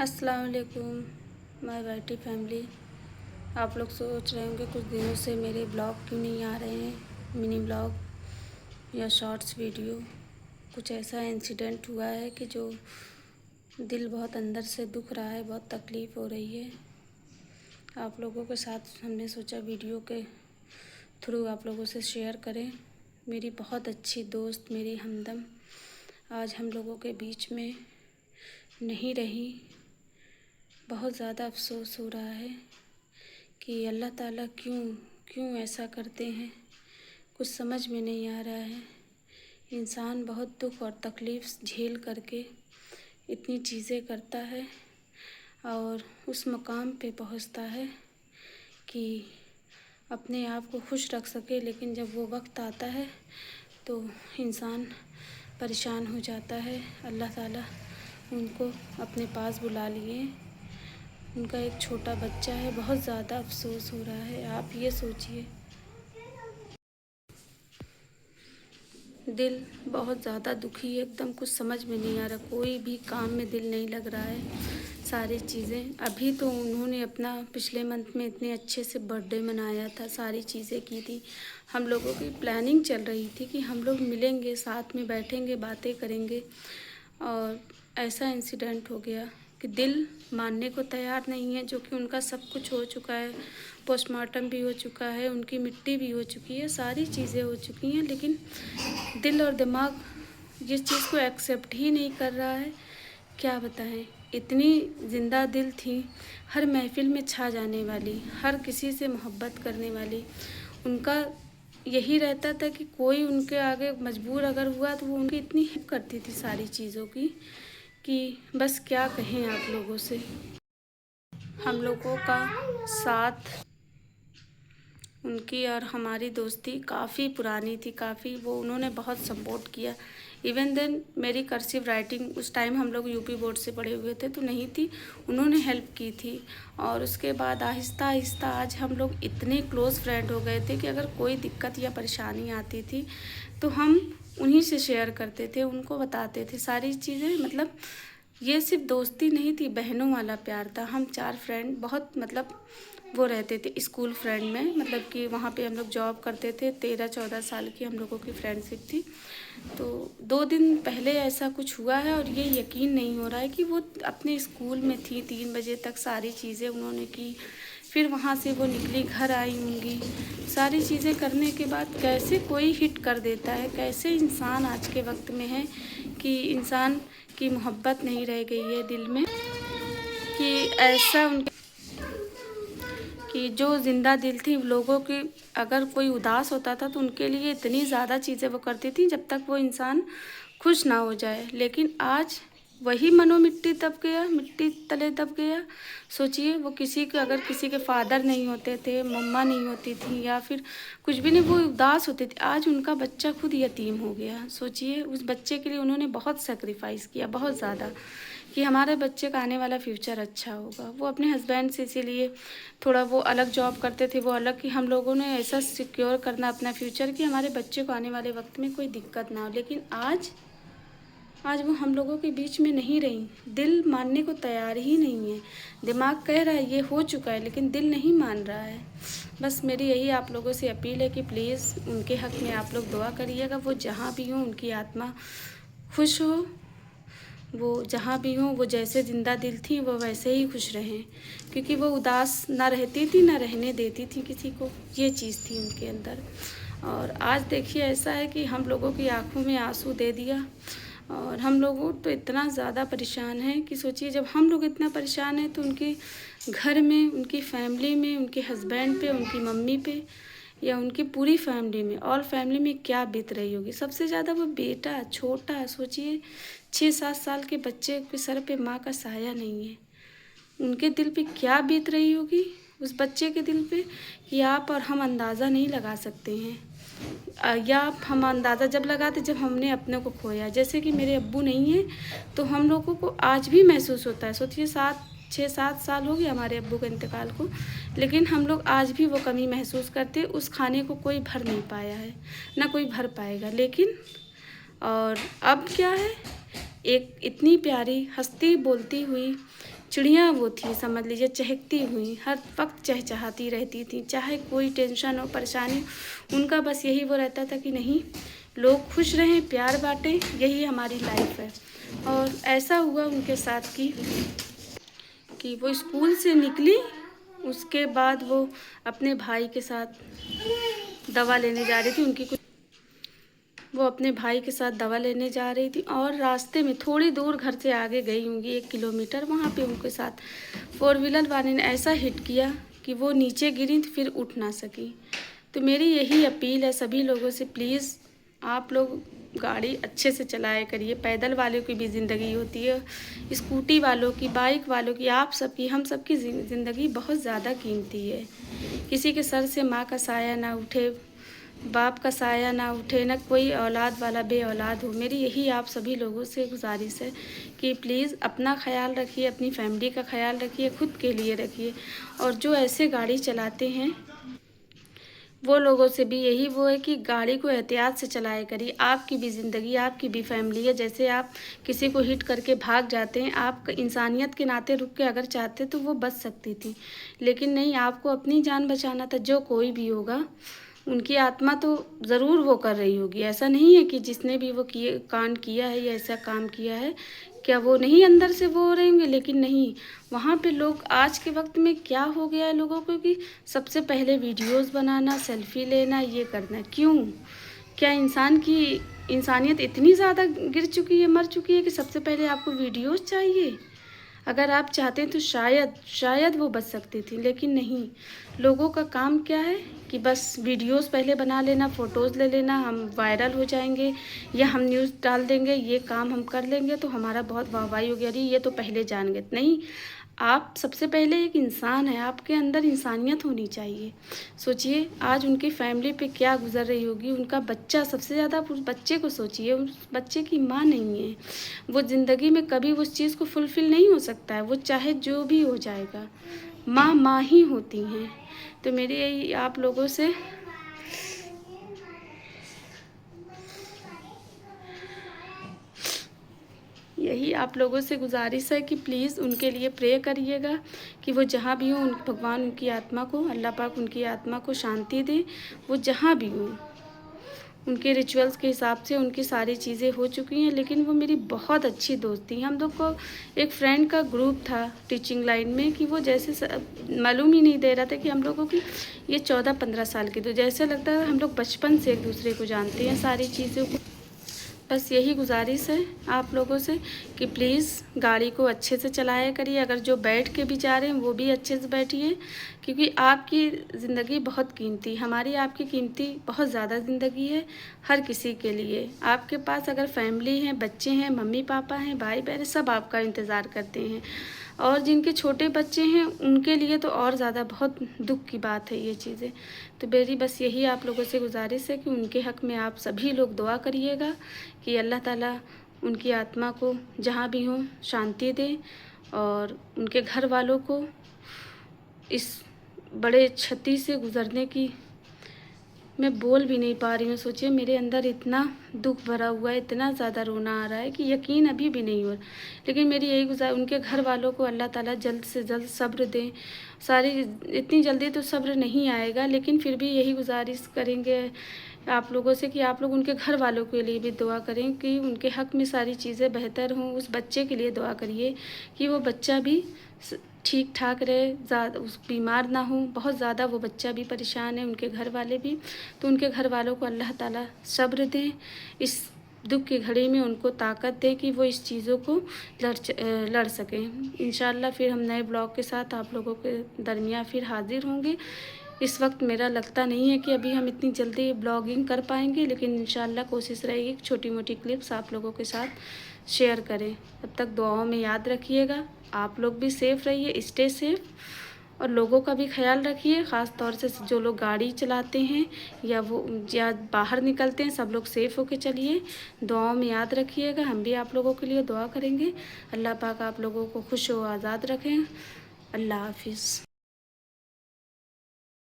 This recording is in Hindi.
अस्सलाम वालेकुम माय वाइटी फैमिली। आप लोग सोच रहे होंगे कुछ दिनों से मेरे ब्लॉग क्यों नहीं आ रहे हैं, मिनी ब्लॉग या शॉर्ट्स वीडियो। कुछ ऐसा इंसिडेंट हुआ है कि जो दिल बहुत अंदर से दुख रहा है, बहुत तकलीफ़ हो रही है। आप लोगों के साथ हमने सोचा वीडियो के थ्रू आप लोगों से शेयर करें। मेरी बहुत अच्छी दोस्त, मेरी हमदम आज हम लोगों के बीच में नहीं रही। बहुत ज़्यादा अफसोस हो रहा है कि अल्लाह ताला क्यों ऐसा करते हैं, कुछ समझ में नहीं आ रहा है। इंसान बहुत दुख और तकलीफ़ झेल करके इतनी चीज़ें करता है और उस मकाम पे पहुंचता है कि अपने आप को खुश रख सके, लेकिन जब वो वक्त आता है तो इंसान परेशान हो जाता है। अल्लाह ताला उनको अपने पास बुला लिए। उनका एक छोटा बच्चा है। बहुत ज़्यादा अफसोस हो रहा है। आप ये सोचिए, दिल बहुत ज़्यादा दुखी है, एकदम कुछ समझ में नहीं आ रहा। कोई भी काम में दिल नहीं लग रहा है। सारी चीज़ें अभी तो उन्होंने अपना पिछले मंथ में इतने अच्छे से बर्थडे मनाया था, सारी चीज़ें की थी। हम लोगों की प्लानिंग चल रही थी कि हम लोग मिलेंगे, साथ में बैठेंगे, बातें करेंगे, और ऐसा इंसिडेंट हो गया कि दिल मानने को तैयार नहीं है। जो कि उनका सब कुछ हो चुका है, पोस्टमार्टम भी हो चुका है, उनकी मिट्टी भी हो चुकी है, सारी चीज़ें हो चुकी हैं, लेकिन दिल और दिमाग जिस चीज़ को एक्सेप्ट ही नहीं कर रहा है। क्या बताएं, इतनी ज़िंदा दिल थी, हर महफिल में छा जाने वाली, हर किसी से मोहब्बत करने वाली। उनका यही रहता था कि कोई उनके आगे मजबूर अगर हुआ तो वो उनकी इतनी हेल्प करती थी सारी चीज़ों की कि बस क्या कहें आप लोगों से। हम लोगों का साथ, उनकी और हमारी दोस्ती काफ़ी पुरानी थी, काफ़ी वो उन्होंने बहुत सपोर्ट किया। इवन देन मेरी कर्सिव राइटिंग उस टाइम हम लोग यूपी बोर्ड से पढ़े हुए थे तो नहीं थी, उन्होंने हेल्प की थी। और उसके बाद आहिस्ता आहिस्ता आज हम लोग इतने क्लोज़ फ्रेंड हो गए थे कि अगर कोई दिक्कत या परेशानी आती थी तो हम उन्हीं से शेयर करते थे, उनको बताते थे सारी चीज़ें। मतलब ये सिर्फ दोस्ती नहीं थी, बहनों वाला प्यार था। हम 4 फ्रेंड बहुत वो रहते थे स्कूल फ्रेंड में, मतलब कि वहाँ पे हम लोग जॉब करते थे। 13-14 साल की हम लोगों की फ्रेंडशिप थी। तो 2 दिन पहले ऐसा कुछ हुआ है और ये यकीन नहीं हो रहा है कि वो अपने स्कूल में थी। 3 बजे तक सारी चीज़ें उन्होंने की, फिर वहाँ से वो निकली, घर आई होंगी। सारी चीज़ें करने के बाद कैसे कोई हिट कर देता है, कैसे इंसान आज के वक्त में है कि इंसान की मोहब्बत नहीं रह गई है दिल में, कि ऐसा कि जो ज़िंदा दिल थी लोगों की, अगर कोई उदास होता था तो उनके लिए इतनी ज़्यादा चीज़ें वो करती थी जब तक वो इंसान खुश ना हो जाए। लेकिन आज वही मनो मिट्टी दब गया, मिट्टी तले दब गया। सोचिए, वो किसी के अगर किसी के फादर नहीं होते थे, मम्मा नहीं होती थी या फिर कुछ भी नहीं, वो उदास होते थे। आज उनका बच्चा खुद यतीम हो गया। सोचिए, उस बच्चे के लिए उन्होंने बहुत सेक्रीफाइस किया, बहुत ज़्यादा, कि हमारे बच्चे का आने वाला फ्यूचर अच्छा होगा। वो अपने हस्बैंड से इसीलिए थोड़ा वो अलग जॉब करते थे, वो अलग, कि हम लोगों ने ऐसा सिक्योर करना अपना फ्यूचर कि हमारे बच्चे को आने वाले वक्त में कोई दिक्कत ना हो। लेकिन आज वो हम लोगों के बीच में नहीं रही। दिल मानने को तैयार ही नहीं है। दिमाग कह रहा है ये हो चुका है, लेकिन दिल नहीं मान रहा है। बस मेरी यही आप लोगों से अपील है कि प्लीज़ उनके हक़ में आप लोग दुआ करिएगा। वो जहाँ भी हों, उनकी आत्मा खुश हो। वो जहाँ भी हों, वो जैसे ज़िंदा दिल थी वो वैसे ही खुश रहें, क्योंकि वो उदास ना रहती थी, ना रहने देती थी किसी को। ये चीज़ थी उनके अंदर। और आज देखिए ऐसा है कि हम लोगों की आँखों में आंसू दे दिया। और हम लोग तो इतना ज़्यादा परेशान हैं कि सोचिए, जब हम लोग इतना परेशान हैं तो उनके घर में, उनकी फैमिली में, उनके हस्बैंड पे, उनकी मम्मी पे, या उनकी पूरी फैमिली में, ऑल फैमिली में क्या बीत रही होगी। सबसे ज़्यादा वो बेटा छोटा, सोचिए 6-7 साल के बच्चे के सर पे माँ का साया नहीं है। उनके दिल पे क्या बीत रही होगी, उस बच्चे के दिल पे, कि आप और हम अंदाज़ा नहीं लगा सकते हैं। या हम अंदाज़ा जब लगाते जब हमने अपने को खोया। जैसे कि मेरे अब्बू नहीं है तो हम लोगों को आज भी महसूस होता है। सोचिए 6-7 साल हो गए हमारे अब्बू के इंतकाल को, लेकिन हम लोग आज भी वो कमी महसूस करते। उस खाने को कोई भर नहीं पाया है, ना कोई भर पाएगा। लेकिन और अब क्या है एक इतनी प्यारी हँसती बोलती हुई चिड़िया वो थी, समझ लीजिए चहकती हुई, हर वक्त चहचहाती रहती थी। चाहे कोई टेंशन हो, परेशानी हो, उनका बस यही वो रहता था कि नहीं, लोग खुश रहें, प्यार बाँटें, यही हमारी लाइफ है। और ऐसा हुआ उनके साथ कि वो स्कूल से निकली, उसके बाद वो अपने भाई के साथ दवा लेने जा रही थी। वो अपने भाई के साथ दवा लेने जा रही थी और रास्ते में थोड़ी दूर घर से आगे गई होंगी, 1 किलोमीटर, वहाँ पे उनके साथ 4 व्हीलर वाले ने ऐसा हिट किया कि वो नीचे गिरी, फिर उठ ना सकी। तो मेरी यही अपील है सभी लोगों से, प्लीज़ आप लोग गाड़ी अच्छे से चलाया करिए। पैदल वालों की भी ज़िंदगी होती है, स्कूटी वालों की, बाइक वालों की, आप सबकी, हम सबकी ज़िंदगी बहुत ज़्यादा कीमती है। किसी के सर से माँ का साया ना उठे, बाप का साया ना उठे, ना कोई औलाद वाला बे औलाद हो। मेरी यही आप सभी लोगों से गुजारिश है कि प्लीज़ अपना ख्याल रखिए, अपनी फैमिली का ख्याल रखिए, खुद के लिए रखिए। और जो ऐसे गाड़ी चलाते हैं वो लोगों से भी यही वो है कि गाड़ी को एहतियात से चलाया करिए। आपकी भी ज़िंदगी, आपकी भी फैमिली है। जैसे आप किसी को हिट करके भाग जाते हैं, आप इंसानियत के नाते रुक के अगर चाहते तो वो बच सकती थी, लेकिन नहीं, आपको अपनी जान बचाना था। जो कोई भी होगा, उनकी आत्मा तो ज़रूर वो कर रही होगी। ऐसा नहीं है कि जिसने भी वो कांड किया है या ऐसा काम किया है, क्या वो नहीं अंदर से वो हो रहेंगे? लेकिन नहीं, वहाँ पे लोग आज के वक्त में क्या हो गया है लोगों को कि सबसे पहले वीडियोस बनाना, सेल्फी लेना, ये करना। क्यों? क्या इंसान की इंसानियत इतनी ज़्यादा गिर चुकी है, मर चुकी है कि सबसे पहले आपको वीडियोस चाहिए? अगर आप चाहते हैं तो शायद वो बच सकती थी, लेकिन नहीं। लोगों का काम क्या है कि बस वीडियोस पहले बना लेना, फ़ोटोज़ ले लेना, हम वायरल हो जाएंगे या हम न्यूज़ डाल देंगे, ये काम हम कर लेंगे तो हमारा बहुत वाहवाही हो गया, अरे ये तो पहले जान गए। नहीं, आप सबसे पहले एक इंसान हैं, आपके अंदर इंसानियत होनी चाहिए। सोचिए आज उनकी फैमिली पे क्या गुजर रही होगी, उनका बच्चा, सबसे ज़्यादा उस बच्चे को सोचिए, उस बच्चे की माँ नहीं है। वो ज़िंदगी में कभी उस चीज़ को फुलफ़िल नहीं हो सकता है, वो चाहे जो भी हो जाएगा। माँ माँ ही होती हैं। तो मेरी यही आप लोगों से गुजारिश है कि प्लीज़ उनके लिए प्रे करिएगा कि वो जहाँ भी हों, भगवान उनकी आत्मा को, अल्लाह पाक उनकी आत्मा को शांति दे। वो जहाँ भी हों, उनके रिचुअल्स के हिसाब से उनकी सारी चीज़ें हो चुकी हैं, लेकिन वो मेरी बहुत अच्छी दोस्त थी। हम लोग को एक फ्रेंड का ग्रुप था टीचिंग लाइन में कि वो जैसे मालूम ही नहीं दे रहा था कि हम लोगों की ये 14-15 साल की, तो जैसे लगता है हम लोग बचपन से एक दूसरे को जानते हैं सारी चीज़ों को। बस यही गुजारिश है आप लोगों से कि प्लीज़ गाड़ी को अच्छे से चलाया करिए। अगर जो बैठ के भी जा रहे हैं वो भी अच्छे से बैठिए, क्योंकि आपकी ज़िंदगी बहुत कीमती, हमारी आपकी कीमती बहुत ज़्यादा ज़िंदगी है हर किसी के लिए। आपके पास अगर फैमिली है, बच्चे हैं, मम्मी पापा हैं, भाई बहन, सब आपका इंतज़ार करते हैं। और जिनके छोटे बच्चे हैं उनके लिए तो और ज़्यादा बहुत दुख की बात है ये चीज़ें। तो मेरी बस यही आप लोगों से गुजारिश है कि उनके हक़ में आप सभी लोग दुआ करिएगा कि अल्लाह ताला उनकी आत्मा को जहाँ भी हो शांति दे, और उनके घर वालों को इस बड़े क्षति से गुज़रने की, मैं बोल भी नहीं पा रही हूँ। सोचिए मेरे अंदर इतना दुख भरा हुआ है, इतना ज़्यादा रोना आ रहा है कि यकीन अभी भी नहीं हो रहा। लेकिन मेरी यही उनके घर वालों को अल्लाह ताला जल्द से जल्द सब्र दें। सारी इतनी जल्दी तो सब्र नहीं आएगा, लेकिन फिर भी यही गुजारिश करेंगे आप लोगों से कि आप लोग उनके घर वालों के लिए भी दुआ करें कि उनके हक़ में सारी चीज़ें बेहतर हों। उस बच्चे के लिए दुआ करिए कि वो बच्चा भी ठीक ठाक रहे, ज़्यादा उस बीमार ना हो। बहुत ज़्यादा वो बच्चा भी परेशान है, उनके घर वाले भी। तो उनके घर वालों को अल्लाह ताला सब्र दें, इस दुख की घड़ी में उनको ताकत दे कि वो इस चीज़ों को लड़ सकें। इंशाअल्लाह फिर हम नए ब्लॉग के साथ आप लोगों के दरमियाँ फिर हाज़िर होंगे। इस वक्त मेरा लगता नहीं है कि अभी हम इतनी जल्दी ब्लॉगिंग कर पाएंगे, लेकिन इंशाअल्लाह कोशिश रहेगी कि छोटी मोटी क्लिप्स आप लोगों के साथ शेयर करें। तब तक दुआओं में याद रखिएगा। आप लोग भी सेफ़ रहिए, स्टे सेफ, और लोगों का भी ख्याल रखिए। ख़ास तौर से जो लोग गाड़ी चलाते हैं या बाहर निकलते हैं, सब लोग सेफ़ होके चलिए। दुआओं में याद रखिएगा। हम भी आप लोगों के लिए दुआ करेंगे। अल्लाह पाक आप लोगों को खुश व आज़ाद रखें। अल्लाह हाफिज़।